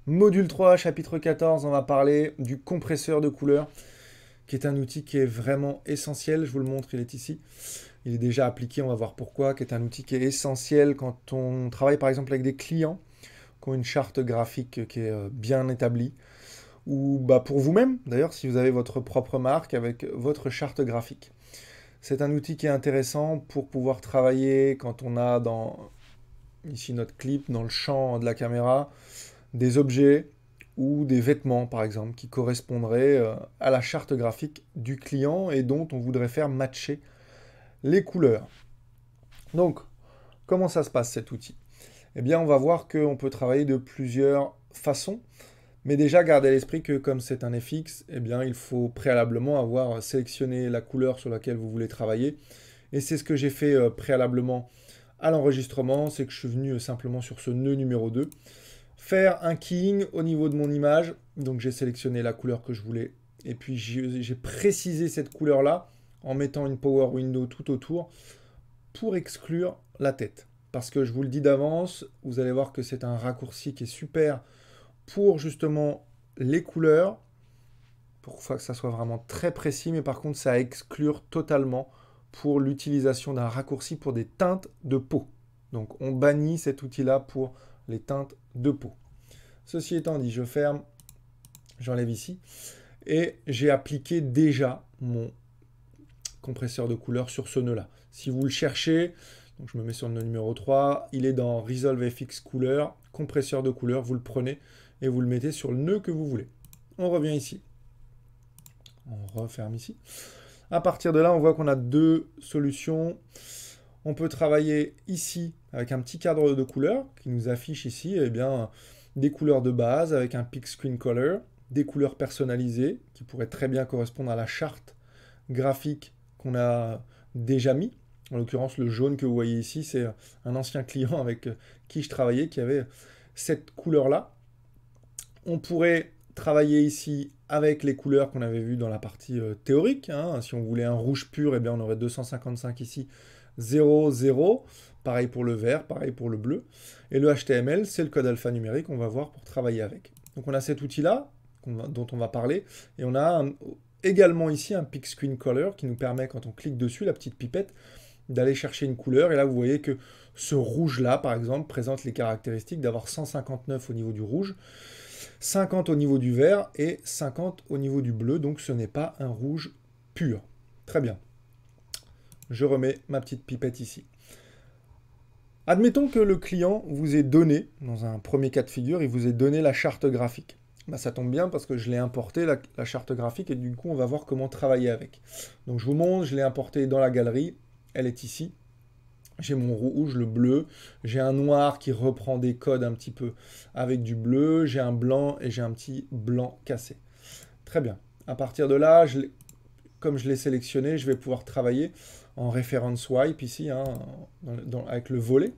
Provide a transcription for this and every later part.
Module 3, chapitre 14, on va parler du compresseur de couleurs, qui est un outil qui est vraiment essentiel. Je vous le montre, il est ici. Il est déjà appliqué, on va voir pourquoi, qui est un outil qui est essentiel quand on travaille par exemple avec des clients qui ont une charte graphique qui est bien établie, ou bah, pour vous-même, d'ailleurs, si vous avez votre propre marque avec votre charte graphique. C'est un outil qui est intéressant pour pouvoir travailler quand on a dans, ici notre clip, dans le champ de la caméra, des objets ou des vêtements, par exemple, qui correspondraient à la charte graphique du client et dont on voudrait faire matcher les couleurs. Donc, comment ça se passe cet outil? Eh bien, on va voir qu'on peut travailler de plusieurs façons, mais déjà gardez à l'esprit que comme c'est un FX, eh bien, il faut préalablement avoir sélectionné la couleur sur laquelle vous voulez travailler. Et c'est ce que j'ai fait préalablement à l'enregistrement, c'est que je suis venu simplement sur ce nœud numéro 2, faire un keying au niveau de mon image. Donc j'ai sélectionné la couleur que je voulais. Et puis j'ai précisé cette couleur-là en mettant une Power Window tout autour pour exclure la tête. Parce que je vous le dis d'avance, vous allez voir que c'est un raccourci qui est super pour justement les couleurs, pour que ça soit vraiment très précis, mais par contre ça exclure totalement pour l'utilisation d'un raccourci pour des teintes de peau. Donc on bannit cet outil-là pour les teintes de peau. Ceci étant dit, je ferme, j'enlève ici, et j'ai appliqué déjà mon compresseur de couleur sur ce nœud-là. Si vous le cherchez, donc je me mets sur le nœud numéro 3, il est dans Resolve FX Couleur, compresseur de couleur, vous le prenez et vous le mettez sur le nœud que vous voulez. On revient ici. On referme ici. À partir de là, on voit qu'on a deux solutions. On peut travailler ici avec un petit cadre de couleurs qui nous affiche ici eh bien, des couleurs de base avec un Pick Screen Color, des couleurs personnalisées qui pourraient très bien correspondre à la charte graphique qu'on a déjà mis. En l'occurrence, le jaune que vous voyez ici, c'est un ancien client avec qui je travaillais qui avait cette couleur-là. On pourrait travailler ici avec les couleurs qu'on avait vues dans la partie théorique. Hein. Si on voulait un rouge pur, eh bien, on aurait 255 ici, 0, 0. Pareil pour le vert, pareil pour le bleu. Et le HTML, c'est le code alphanumérique qu'on va voir pour travailler avec. Donc on a cet outil-là dont on va parler. Et on a également ici un Pick Screen Color qui nous permet, quand on clique dessus, la petite pipette, d'aller chercher une couleur. Et là, vous voyez que ce rouge-là, par exemple, présente les caractéristiques d'avoir 159 au niveau du rouge, 50 au niveau du vert et 50 au niveau du bleu. Donc ce n'est pas un rouge pur. Très bien. Je remets ma petite pipette ici. Admettons que le client vous ait donné, dans un premier cas de figure, il vous ait donné la charte graphique. Bah, ça tombe bien parce que je l'ai importé, la charte graphique, et du coup, on va voir comment travailler avec. Donc, je vous montre, je l'ai importé dans la galerie. Elle est ici. J'ai mon rouge, le bleu. J'ai un noir qui reprend des codes un petit peu avec du bleu. J'ai un blanc et j'ai un petit blanc cassé. Très bien. À partir de là, comme je l'ai sélectionné, je vais pouvoir travailler en reference wipe ici, hein, avec le volet,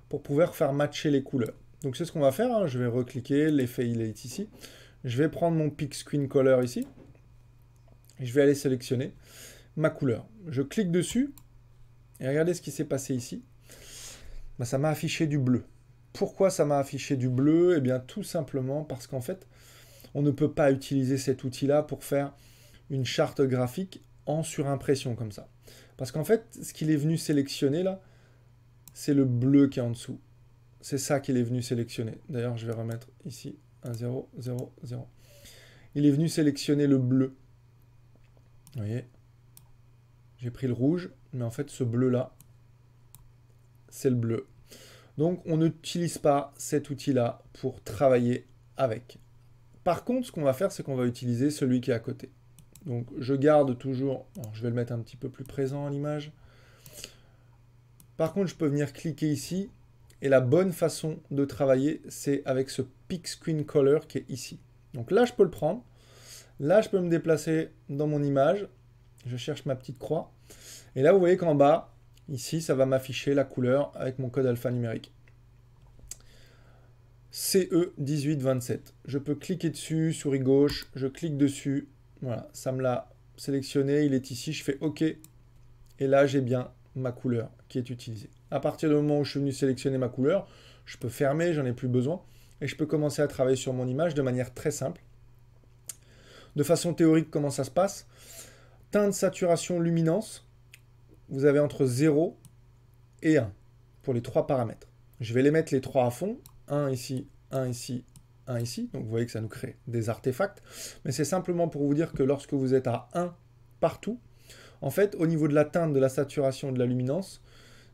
pour pouvoir faire matcher les couleurs. Donc c'est ce qu'on va faire, hein. Je vais recliquer, l'effet il est ici. Je vais prendre mon Pick Screen Color ici, et je vais aller sélectionner ma couleur. Je clique dessus, et regardez ce qui s'est passé ici. Bah, ça m'a affiché du bleu. Pourquoi ça m'a affiché du bleu? Eh bien tout simplement parce qu'en fait, on ne peut pas utiliser cet outil-là pour faire une charte graphique en surimpression comme ça. Parce qu'en fait, ce qu'il est venu sélectionner là, c'est le bleu qui est en dessous. C'est ça qu'il est venu sélectionner. D'ailleurs, je vais remettre ici un 0, 0, 0. Il est venu sélectionner le bleu. Vous voyez? J'ai pris le rouge, mais en fait, ce bleu-là, c'est le bleu. Donc, on n'utilise pas cet outil-là pour travailler avec. Par contre, ce qu'on va faire, c'est qu'on va utiliser celui qui est à côté. Donc, je garde toujours... Alors, je vais le mettre un petit peu plus présent à l'image. Par contre, je peux venir cliquer ici. Et la bonne façon de travailler, c'est avec ce Pick Screen Color qui est ici. Donc là, je peux le prendre. Là, je peux me déplacer dans mon image. Je cherche ma petite croix. Et là, vous voyez qu'en bas, ici, ça va m'afficher la couleur avec mon code alphanumérique. CE1827. Je peux cliquer dessus, souris gauche, je clique dessus. Voilà, ça me l'a sélectionné, il est ici, je fais OK. Et là, j'ai bien ma couleur qui est utilisée. À partir du moment où je suis venu sélectionner ma couleur, je peux fermer, j'en ai plus besoin. et je peux commencer à travailler sur mon image de manière très simple. De façon théorique, comment ça se passe? Teinte, saturation, luminance, vous avez entre 0 et 1 pour les 3 paramètres. Je vais les mettre les 3 à fond, 1 ici, 1 ici, 1 ici. Donc vous voyez que ça nous crée des artefacts. Mais c'est simplement pour vous dire que lorsque vous êtes à 1 partout, en fait, au niveau de la teinte, de la saturation et de la luminance,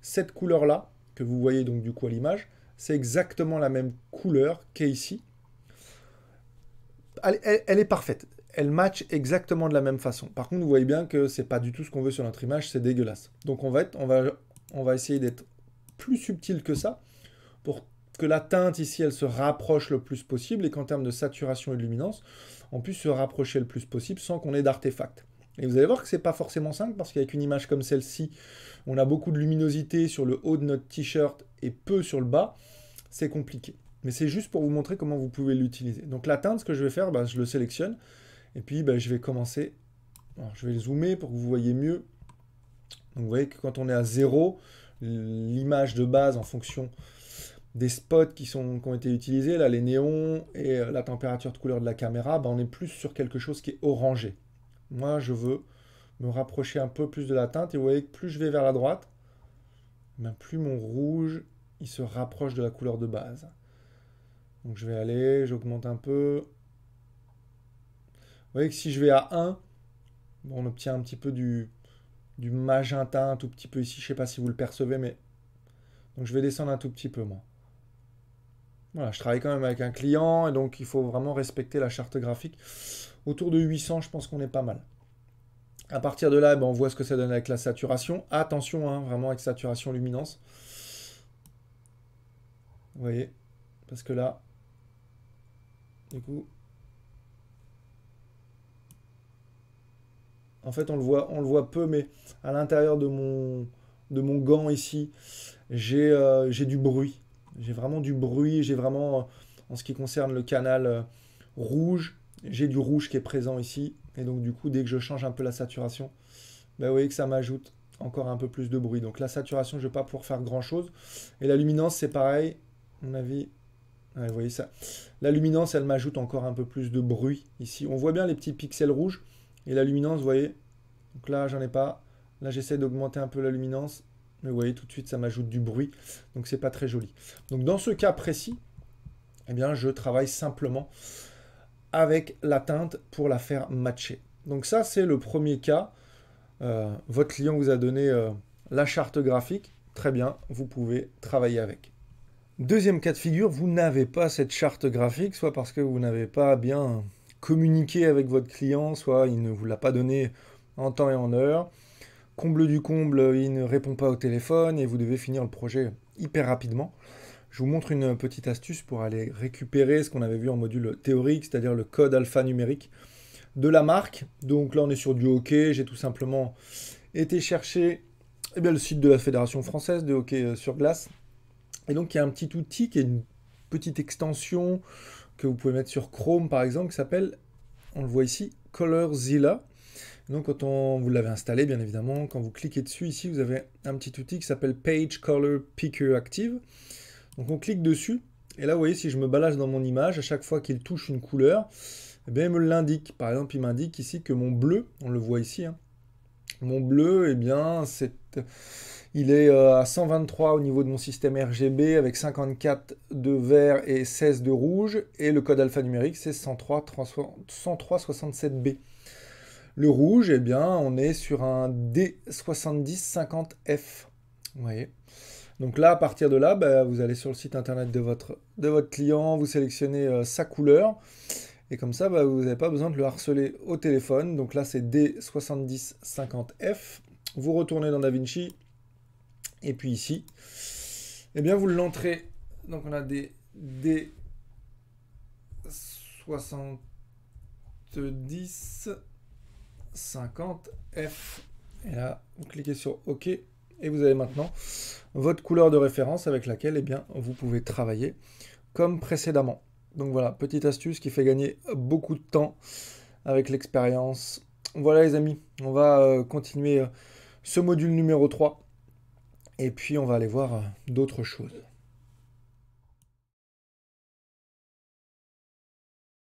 cette couleur-là, que vous voyez donc du coup à l'image, c'est exactement la même couleur qu'est ici. Elle est parfaite. Elle match exactement de la même façon. Par contre, vous voyez bien que c'est pas du tout ce qu'on veut sur notre image, c'est dégueulasse. Donc on va essayer d'être plus subtil que ça pour que la teinte ici, elle se rapproche le plus possible et qu'en termes de saturation et de luminance, on puisse se rapprocher le plus possible sans qu'on ait d'artefacts. Et vous allez voir que c'est pas forcément simple parce qu'avec une image comme celle-ci, on a beaucoup de luminosité sur le haut de notre t-shirt et peu sur le bas, c'est compliqué. Mais c'est juste pour vous montrer comment vous pouvez l'utiliser. Donc la teinte, ce que je vais faire, je le sélectionne. Et puis je vais commencer. Alors, je vais le zoomer pour que vous voyez mieux. Donc vous voyez que quand on est à 0, l'image de base en fonction des spots qui ont été utilisés, là les néons et la température de couleur de la caméra, on est plus sur quelque chose qui est orangé. Moi je veux me rapprocher un peu plus de la teinte et vous voyez que plus je vais vers la droite, plus mon rouge il se rapproche de la couleur de base. Donc je vais aller, j'augmente un peu. Vous voyez que si je vais à 1, on obtient un petit peu du magenta, un tout petit peu ici. Je ne sais pas si vous le percevez, mais... Donc je vais descendre un tout petit peu, moi. Voilà, je travaille quand même avec un client, et donc il faut vraiment respecter la charte graphique. Autour de 800, je pense qu'on est pas mal. À partir de là, on voit ce que ça donne avec la saturation. Attention, hein, vraiment avec saturation luminance. Vous voyez? Parce que là, du coup... En fait, on le voit peu, mais à l'intérieur de mon gant ici, j'ai du bruit. J'ai vraiment du bruit. J'ai vraiment, en ce qui concerne le canal rouge, j'ai du rouge qui est présent ici. Et donc, du coup, dès que je change un peu la saturation, vous voyez que ça m'ajoute encore un peu plus de bruit. Donc, la saturation, je ne vais pas pouvoir faire grand-chose. Et la luminance, c'est pareil. À mon avis, ouais, vous voyez ça. La luminance, elle m'ajoute encore un peu plus de bruit ici. On voit bien les petits pixels rouges. Et la luminance, vous voyez, donc là, j'en ai pas. Là, j'essaie d'augmenter un peu la luminance. Mais vous voyez, tout de suite, ça m'ajoute du bruit. Donc, c'est pas très joli. Donc, dans ce cas précis, eh bien, je travaille simplement avec la teinte pour la faire matcher. Donc, ça, c'est le premier cas. Votre client vous a donné la charte graphique. Très bien, vous pouvez travailler avec. Deuxième cas de figure, vous n'avez pas cette charte graphique, soit parce que vous n'avez pas bien communiqué avec votre client, soit il ne vous l'a pas donné en temps et en heure. Comble du comble, il ne répond pas au téléphone et vous devez finir le projet hyper rapidement. Je vous montre une petite astuce pour aller récupérer ce qu'on avait vu en module théorique, c'est-à-dire le code alphanumérique de la marque. Donc là, on est sur du hockey. J'ai tout simplement été chercher le site de la Fédération française de hockey sur glace. Et donc, il y a un petit outil qui est une petite extension que vous pouvez mettre sur Chrome, par exemple, qui s'appelle, on le voit ici, ColorZilla. Donc, quand vous l'avez installé, bien évidemment, quand vous cliquez dessus, ici, vous avez un petit outil qui s'appelle Page Color Picker Active. Donc, on clique dessus. Et là, vous voyez, si je me balade dans mon image, à chaque fois qu'il touche une couleur, eh bien, il me l'indique. Par exemple, il m'indique ici que mon bleu, on le voit ici, hein, mon bleu, eh bien, il est à 123 au niveau de mon système RGB avec 54 de vert et 16 de rouge. Et le code alphanumérique, c'est 10367B. Le rouge, eh bien, on est sur un D7050F. Vous voyez. Donc là, à partir de là, vous allez sur le site internet de votre client, vous sélectionnez sa couleur. Et comme ça, vous n'avez pas besoin de le harceler au téléphone. Donc là, c'est D7050F. Vous retournez dans DaVinci. Et puis ici, eh bien, vous l'entrez. Donc on a des D7050F. Et là, vous cliquez sur OK. Et vous avez maintenant votre couleur de référence avec laquelle eh bien, vous pouvez travailler comme précédemment. Donc voilà, petite astuce qui fait gagner beaucoup de temps avec l'expérience. Voilà les amis, on va continuer ce module numéro 3. Et puis on va aller voir d'autres choses.